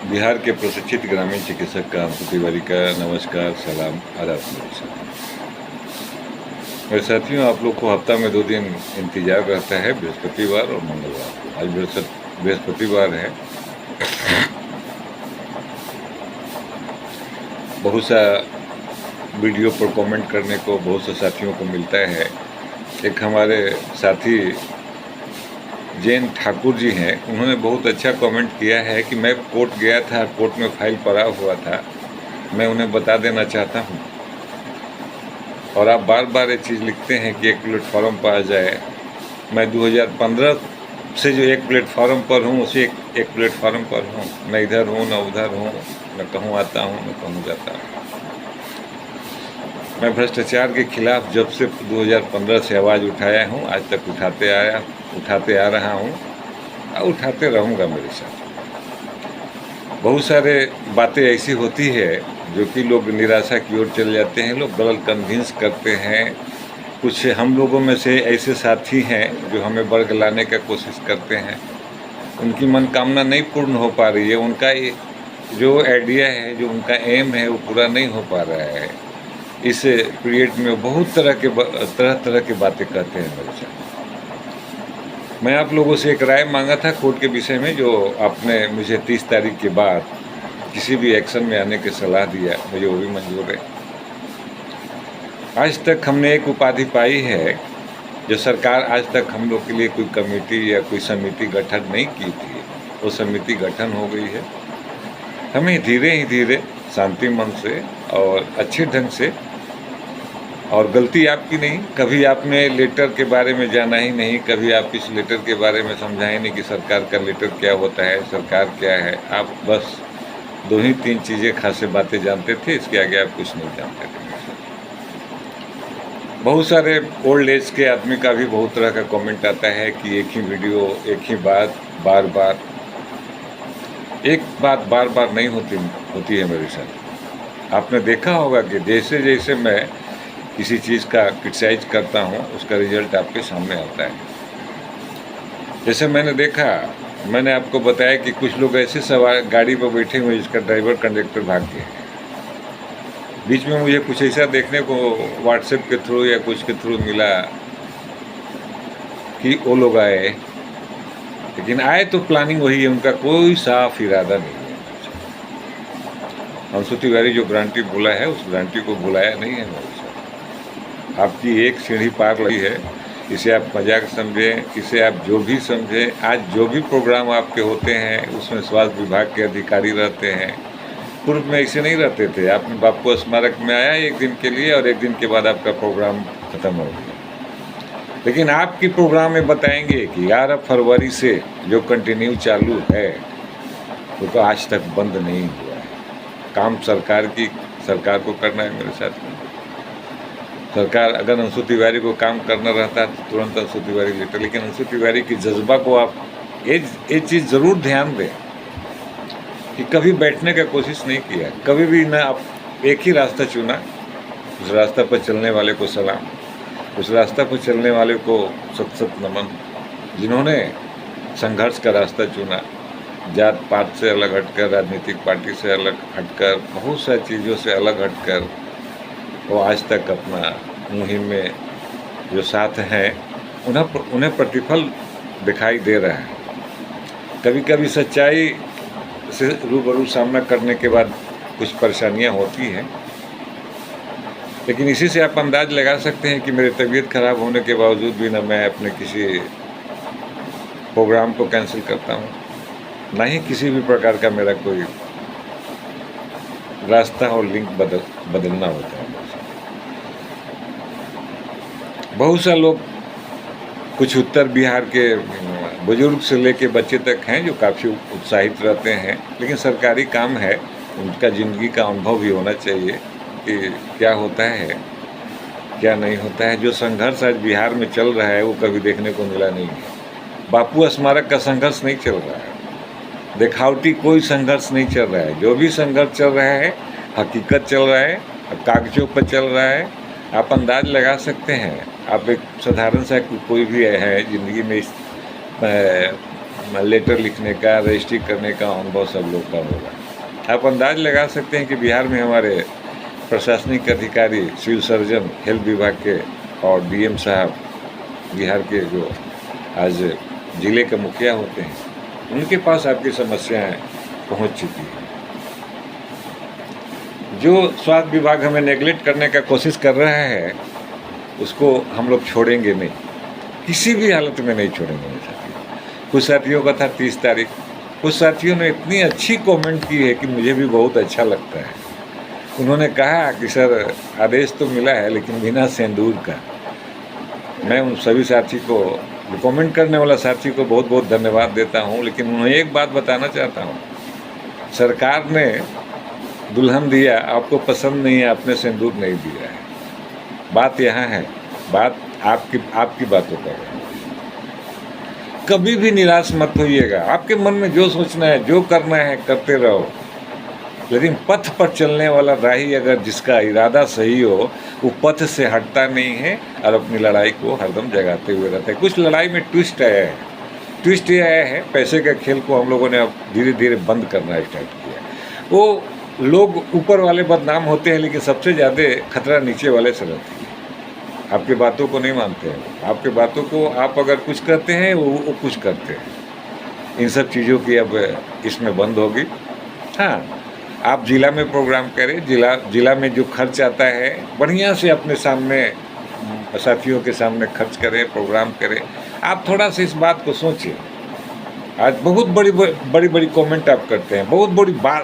बिहार के प्रशिक्षित ग्रामीण चिकित्सक का अंशु तिवारी का नमस्कार, सलाम, आदाब। मेरे साथियों, आप लोग को हफ्ता में 2 दिन इंतजार रहता है, बृहस्पतिवार और मंगलवार। आज बृहस्पतिवार है। बहुत सा वीडियो पर कमेंट करने को बहुत से साथियों को मिलता है। एक हमारे साथी जैन ठाकुर जी हैं, उन्होंने बहुत अच्छा कमेंट किया है कि मैं कोर्ट गया था, कोर्ट में फाइल पड़ा हुआ था, मैं उन्हें बता देना चाहता हूँ। और आप बार बार ये चीज़ लिखते हैं कि एक प्लेटफॉर्म पर आ जाए। मैं 2015 से जो एक प्लेटफॉर्म पर हूँ, उसी एक प्लेटफॉर्म पर हूँ। न इधर हूँ न उधर हूँ, न कहूँ आता हूँ न कहूँ जाता हूँ। मैं भ्रष्टाचार के खिलाफ जब से 2015 से आवाज़ उठाया हूँ, आज तक उठाते आ रहा हूँ और उठाते रहूँगा। मेरे साथ बहुत सारे बातें ऐसी होती है जो कि लोग निराशा की ओर चले जाते हैं, लोग गलत कन्विंस करते हैं। कुछ हम लोगों में से ऐसे साथी हैं जो हमें वर्ग लाने का कोशिश करते हैं, उनकी मनोकामना नहीं पूर्ण हो पा रही है, उनका जो आइडिया है, जो उनका एम है, वो पूरा नहीं हो पा रहा है। इस पीरियड में बहुत तरह की बातें कहते हैं मेरे साथ। मैं आप लोगों से एक राय मांगा था कोर्ट के विषय में, जो आपने मुझे 30 तारीख के बाद किसी भी एक्शन में आने की सलाह दिया, मुझे वो भी मंजूर है। आज तक हमने एक उपाधि पाई है जो सरकार आज तक हम लोग के लिए कोई कमेटी या कोई समिति गठन नहीं की थी, वो समिति गठन हो गई है। हमें धीरे ही धीरे शांति मन से और अच्छे ढंग से, और गलती आपकी नहीं, कभी आपने लेटर के बारे में जाना ही नहीं, कभी आप इस लेटर के बारे में समझा ही नहीं कि सरकार का लेटर क्या होता है, सरकार क्या है। आप बस 2 ही 3 चीज़ें खासे बातें जानते थे, इसके आगे आप कुछ नहीं जानते थे। बहुत सारे ओल्ड एज के आदमी का भी बहुत तरह का कमेंट आता है कि एक ही वीडियो, एक ही बात बार बार, एक बात बार बार नहीं होती है मेरे साथ। आपने देखा होगा कि जैसे जैसे मैं किसी चीज़ का क्रिटिसाइज करता हूँ, उसका रिजल्ट आपके सामने आता है। जैसे मैंने आपको बताया कि कुछ लोग ऐसे सवार गाड़ी पर बैठे हुए जिसका ड्राइवर कंडक्टर भाग गए। बीच में मुझे कुछ ऐसा देखने को व्हाट्सएप के थ्रू या कुछ के थ्रू मिला कि वो लोग आए, लेकिन आए तो प्लानिंग वही है, उनका कोई साफ इरादा नहीं है। अंशु तिवारी जो गारंटी बोला है, उस गारंटी को बुलाया नहीं है मेरे साथ। आपकी एक सीढ़ी पार लगी है, इसे आप मजाक समझें, इसे आप जो भी समझें। आज जो भी प्रोग्राम आपके होते हैं उसमें स्वास्थ्य विभाग के अधिकारी रहते हैं। पूर्व में ऐसे नहीं रहते थे। आपने बापू स्मारक में आया 1 दिन के लिए और 1 दिन के बाद आपका प्रोग्राम ख़त्म हो गया। लेकिन आपकी प्रोग्राम में बताएंगे कि 11 फरवरी से जो कंटिन्यू चालू है वो तो आज तक बंद नहीं हुआ है। काम सरकार को करना है मेरे साथ में। सरकार अगर अंशु तिवारी को काम करना रहता है तो तुरंत अंशु तिवारी लेते, लेकिन अंशु तिवारी की जज्बा को आप ये चीज़ ज़रूर ध्यान दें कि कभी बैठने का कोशिश नहीं किया, कभी भी ना आप एक ही रास्ता चुना। उस रास्ता पर चलने वाले को सलाम, उस रास्ता पर चलने वाले को सत नमन, जिन्होंने संघर्ष का रास्ता चुना, जात पात से अलग हटकर, राजनीतिक पार्टी से अलग हटकर, बहुत सारी चीज़ों से अलग हटकर वो आज तक अपना मुहिम में जो साथ हैं, उन्हें प्रतिफल दिखाई दे रहा है। कभी कभी सच्चाई से रूबरू सामना करने के बाद कुछ परेशानियां होती हैं, लेकिन इसी से आप अंदाज लगा सकते हैं कि मेरी तबीयत खराब होने के बावजूद भी ना मैं अपने किसी प्रोग्राम को कैंसिल करता हूँ, ना ही किसी भी प्रकार का मेरा कोई रास्ता और लिंक बदलना होता है। बहुत से लोग, कुछ उत्तर बिहार के बुजुर्ग से लेके बच्चे तक हैं जो काफ़ी उत्साहित रहते हैं, लेकिन सरकारी काम है, उनका ज़िंदगी का अनुभव भी होना चाहिए कि क्या होता है क्या नहीं होता है। जो संघर्ष आज बिहार में चल रहा है वो कभी देखने को मिला नहीं है। बापू स्मारक का संघर्ष नहीं चल रहा है, दिखावटी कोई संघर्ष नहीं चल रहा है। जो भी संघर्ष चल रहा है हकीकत चल रहा है, कागजों पर चल रहा है। आप अंदाज लगा सकते हैं। आप एक साधारण सा कोई भी है ज़िंदगी में लेटर लिखने का, रजिस्ट्री करने का अनुभव सब लोग का होगा। आप अंदाज लगा सकते हैं कि बिहार में हमारे प्रशासनिक अधिकारी, सिविल सर्जन, हेल्थ विभाग के और डीएम साहब, बिहार के जो आज ज़िले के मुखिया होते हैं, उनके पास आपकी समस्याएं पहुंच चुकी हैं। जो स्वास्थ्य विभाग हमें नेगलेक्ट करने का कोशिश कर रहा है, उसको हम लोग छोड़ेंगे नहीं, किसी भी हालत में नहीं छोड़ेंगे मेरे साथियों। कुछ साथियों का था 30 तारीख, कुछ साथियों ने इतनी अच्छी कमेंट की है कि मुझे भी बहुत अच्छा लगता है। उन्होंने कहा कि सर आदेश तो मिला है लेकिन बिना सिंदूर का। मैं उन सभी साथी को, कमेंट करने वाला साथी को बहुत बहुत धन्यवाद देता हूं, लेकिन उन्हें एक बात बताना चाहता हूं, सरकार ने दुल्हन दिया, आपको पसंद नहीं है, आपने सिंदूर नहीं दिया है। बात यहाँ है, बात आपकी बातों पर है। कभी भी निराश मत होइएगा। आपके मन में जो सोचना है, जो करना है, करते रहो, लेकिन पथ पर चलने वाला राही अगर जिसका इरादा सही हो, वो पथ से हटता नहीं है और अपनी लड़ाई को हरदम जगाते हुए रहता है। कुछ लड़ाई में ट्विस्ट आया है, ट्विस्ट ये आया है, पैसे के खेल को हम लोगों ने अब धीरे धीरे बंद करना स्टार्ट किया। वो लोग ऊपर वाले बदनाम होते हैं, लेकिन सबसे ज़्यादा खतरा नीचे वाले से रहती है। आपकी बातों को नहीं मानते हैं, आपके बातों को आप अगर कुछ करते हैं वो कुछ करते हैं। इन सब चीज़ों की अब इसमें बंद होगी। हाँ, आप जिला में प्रोग्राम करें, जिला में जो खर्च आता है बढ़िया से अपने सामने साथियों के सामने खर्च करें, प्रोग्राम करें। आप थोड़ा सा इस बात को सोचिए। आज बहुत बड़ी कमेंट आप करते हैं, बहुत बड़ी बात